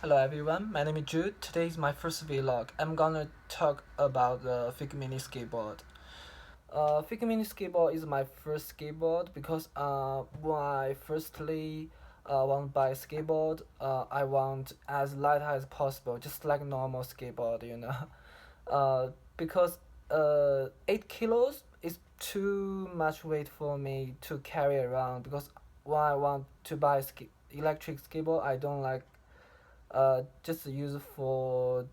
Hello everyone, my name is Jude. Today is my first vlog. I'm gonna talk about the Fiik Mini skateboard. Fiik Mini skateboard is my first skateboard because when I firstly want to buy a skateboard, I want as light as possible, just like normal skateboard, because 8 kilos is too much weight for me to carry around because when I want to buy electric skateboard, I don't like just use for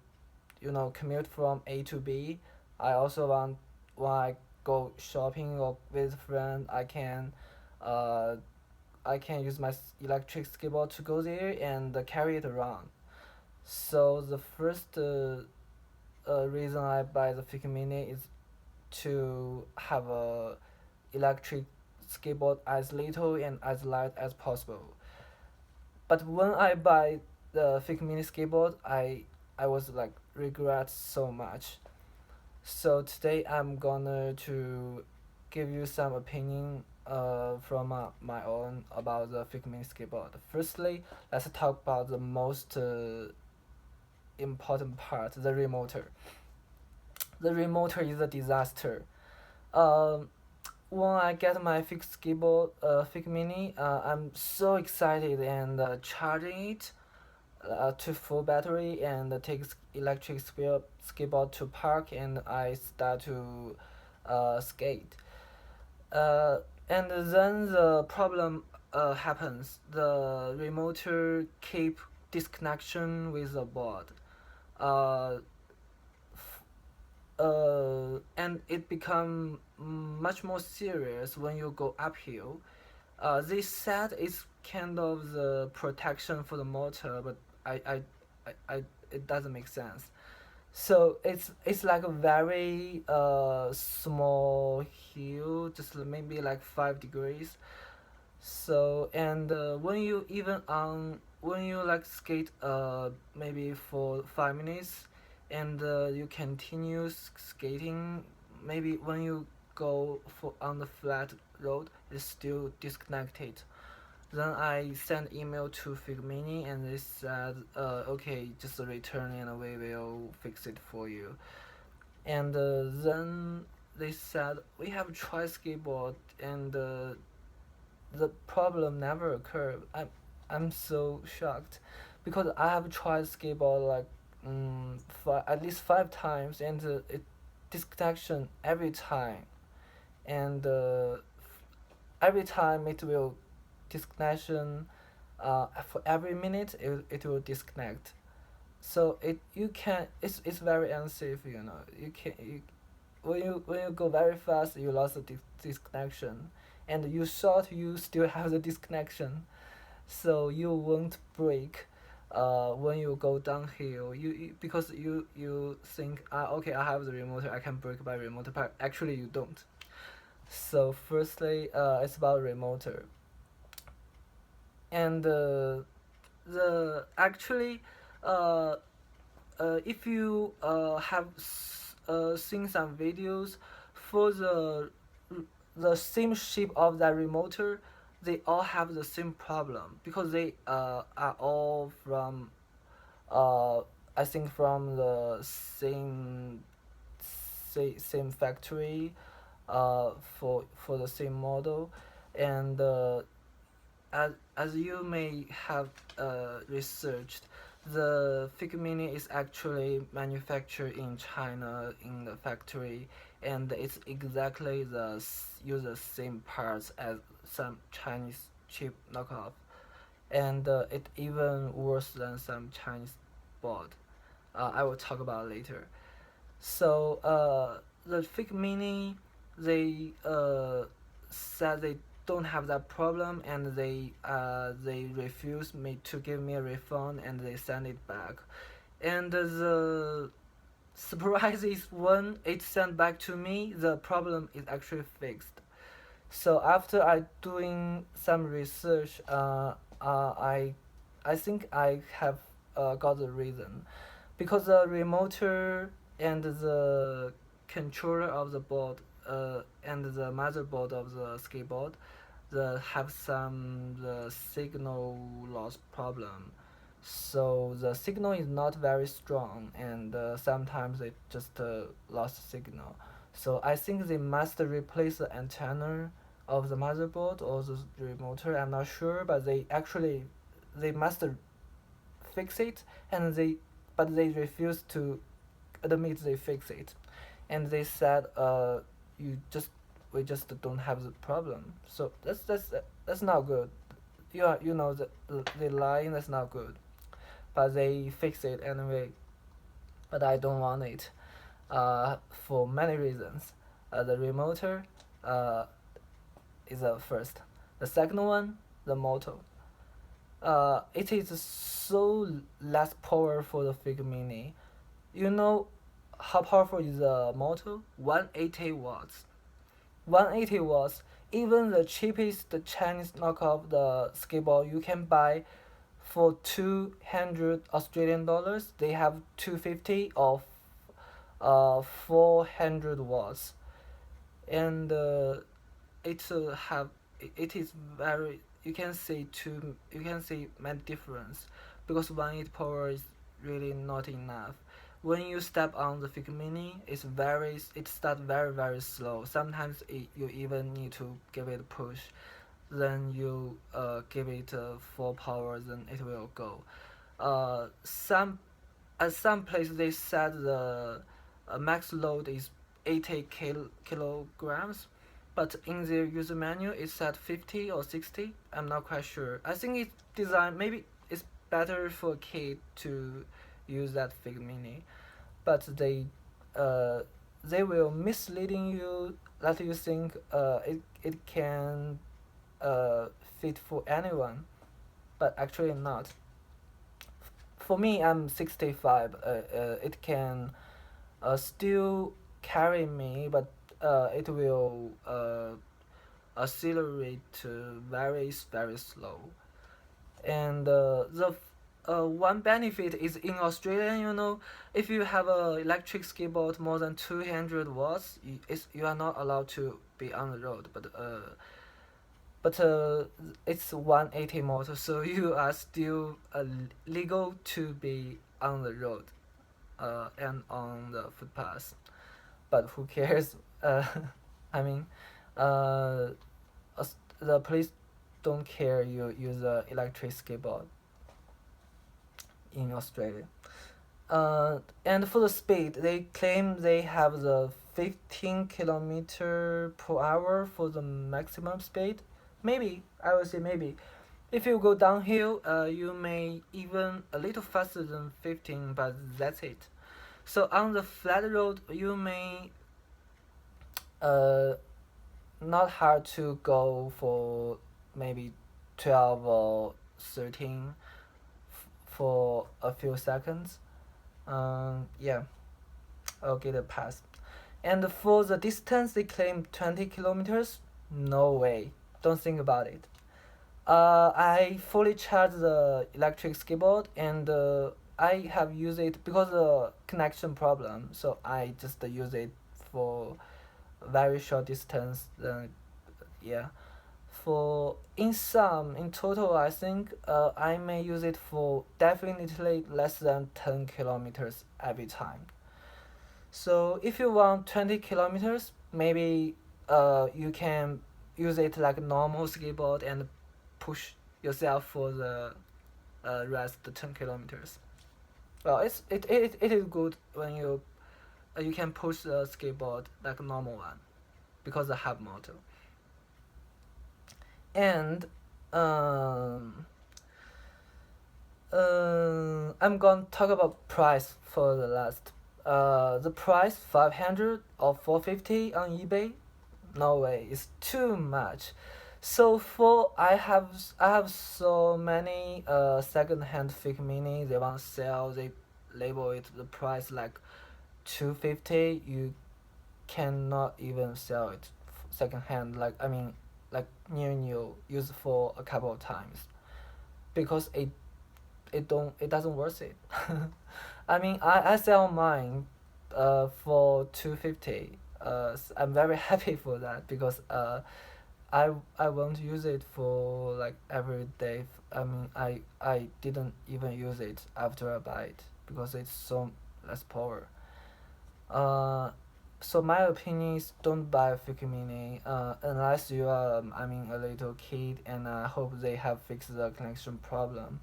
commute from A to B. I also want when I go shopping or with friend, uh I can use my electric skateboard to go there and carry it around. So the first reason I buy the Fiik Mini is to have a electric skateboard as little and as light as possible. But when I buy the Fiik Mini skateboard, I was like regret so much. So today I'm gonna to give you some opinion from my own about the Fiik Mini skateboard. Firstly, let's talk about the most important part, the remoter. The remoter is a disaster. Um, when I get my Fiik skateboard, Fiik Mini, I'm so excited and charging it to full battery and take electric skateboard to park and I start to skate. And then the problem happens. The remoter keep disconnection with the board. Uh, and it become much more serious when you go uphill. This set is kind of the protection for the motor, but it doesn't make sense. So it's like a very small hill, just maybe like 5 degrees. So and when you like skate maybe for 5 minutes, and you continue skating, maybe when you go for on the flat road, it's still disconnected. Then I sent email to Fiik Mini and they said, okay, just return and we will fix it for you. And then they said, we have tried skateboard and the problem never occurred. I'm so shocked because I have tried skateboard like at least 5 times and it disconnection every time and every time it will disconnection for every minute it will disconnect. So it's very unsafe, you can you when you go very fast you lost the disconnection, and you thought you still have the disconnection, so you won't break when you go downhill. Because you think, okay, I have the remote, I can break by remote, but actually you don't. So firstly, it's about remoter. And the actually uh, if you have seen some videos for the same shape of that remoter, they all have the same problem because they are all from uh, I think from the same factory for the same model. And as you may have researched, the Fiik Mini is actually manufactured in China in the factory, and it's exactly use the same parts as some Chinese cheap knockoff, and it even worse than some Chinese board. I will talk about later. So the Fiik Mini, they said they don't have that problem, and they refuse me to give me a refund, and they send it back. And the surprise is when it sent back to me, the problem is actually fixed. So after I doing some research, I think I have got the reason, because the remoter and the controller of the board and the motherboard of the skateboard, the have some the signal loss problem. so the signal is not very strong, and sometimes it just lost signal. So I think they must replace the antenna of the motherboard or the remoter. I'm not sure, but they must fix it, and they refuse to admit they fix it, and they said you just we just don't have the problem. So that's not good. You know the line, that's not good, but they fix it anyway. But I don't want it. For many reasons. The remoter uh, is the first. The second one, the motor. It is so less power for the Fiik Mini. You know how powerful is the motor? 180 watts. 180 watts. Even the cheapest Chinese knockoff the skateboard you can buy for 200 Australian dollars, they have 250 of 400 watts, and it is very, you can see many difference, because 180 power is really not enough. When you step on the Fiik Mini, it starts very slow. Sometimes you even need to give it a push, then you give it full power, then it will go. Some At some places they said the max load is 80 kilograms, but in their user manual it said 50 or 60. I'm not quite sure. I think it's designed, maybe it's better for a kid to use that Fiik Mini, but they will misleading you, let you think it can fit for anyone, but actually not. For me, I'm 65. It can still carry me, but it will accelerate very slow. And the one benefit is in Australia, if you have a electric skateboard more than 200 watts, you are not allowed to be on the road. But it's 180 motor, so you are still legal to be on the road and on the footpath. But who cares? I mean, uh, the police don't care you use a electric skateboard in Australia. And for the speed, they claim they have the 15 kilometer per hour for the maximum speed. Maybe, I would say maybe. If you go downhill, you may even a little faster than 15, but that's it. So on the flat road, you may uh, not hard to go for maybe 12 or 13 for a few seconds. Yeah, I'll get a pass. And for the distance, they claim 20 kilometers. No way. Don't think about it. I fully charged the electric skateboard, and I have used it because of the connection problem. So I just use it for very short distance. Yeah. In total, I think I may use it for definitely less than 10 kilometers every time. So if you want 20 kilometers, maybe you can use it like a normal skateboard and push yourself for the rest the 10 kilometers. Well, it is good when you can push the skateboard like a normal one, because I have motor. And um, I'm gonna talk about price for the last. The price 500 or 450 on eBay. No way, it's too much. So for I have so many second hand Fiik Mini. They want to sell. They label it the price like 250. You cannot even sell it second hand. Like, I mean, like new, use for a couple of times, because it doesn't worth it. I mean, I sell mine for 250. I'm very happy for that, because I won't use it for like every day. I mean, I didn't even use it after I buy it because it's so less power. Uh, so my opinion is don't buy a Fiik Mini unless you are I mean a little kid, and I hope they have fixed the connection problem.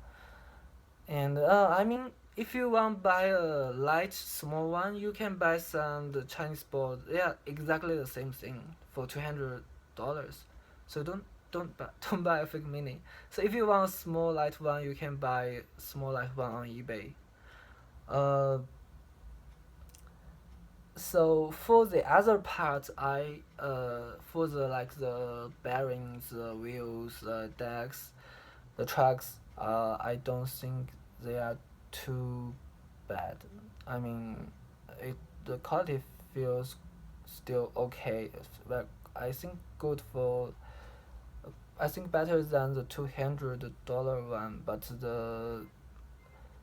And I mean, if you want buy a light small one, you can buy some the Chinese board. Yeah, exactly the same thing for $200. So don't buy don't buy a Fiik Mini. So if you want a small light one, you can buy small light one on eBay. Uh, so for the other parts, I for the like the bearings, the wheels, the decks, the tracks, I don't think they are too bad. I mean, it the quality feels still okay. Like I think good for. I think better than the $200 one, but the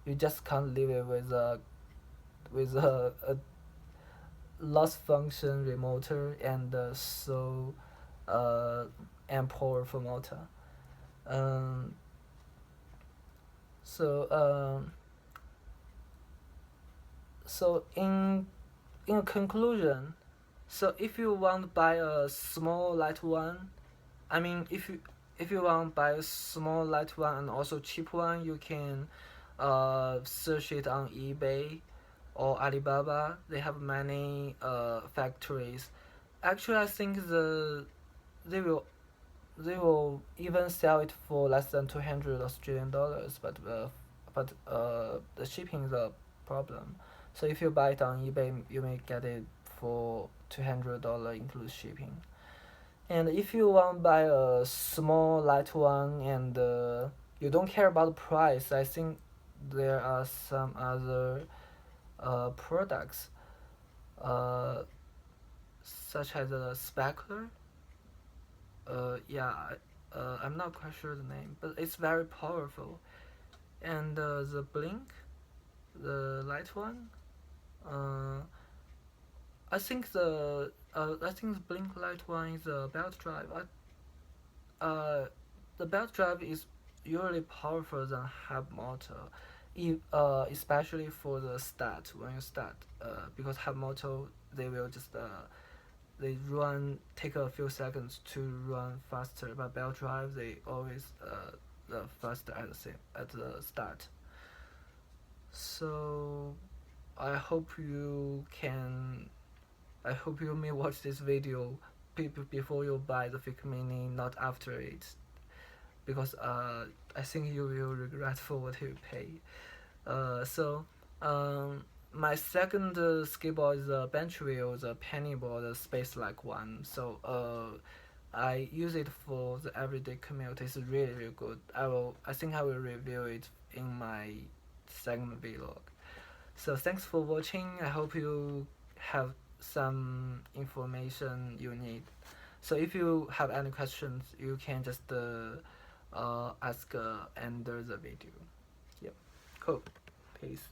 you just can't leave it with a lost function remoter and so uh and powerful motor. Um, so so in conclusion, so if you want to buy a small light one, I mean if you want to buy a small light one and also cheap one, you can search it on eBay or Alibaba. They have many factories. Actually, I think they will they will even sell it for less than 200 Australian dollars, but the shipping is a problem. So if you buy it on eBay, you may get it for $200 include shipping. And if you want to buy a small light one and you don't care about the price, I think there are some other products uh, such as a specular. Yeah, I'm not quite sure the name, but it's very powerful. And the blink, the light one, uh, I think the blink light one is a belt drive. The belt drive is usually powerful than hub motor, especially for the start when you start. Because hub motor they will just they run take a few seconds to run faster, but belt drive they always the faster at the start. So I hope you can I hope you may watch this video before you buy the Fiik Mini, not after it, because I think you will regret for what you pay. So my second skateboard is a bench wheel, the penny board, the space like one. So I use it for the everyday commute. It's really really good. I think I will review it in my second vlog. So thanks for watching. I hope you have some information you need. So if you have any questions, you can just ask under the video. Yep. Cool. Peace.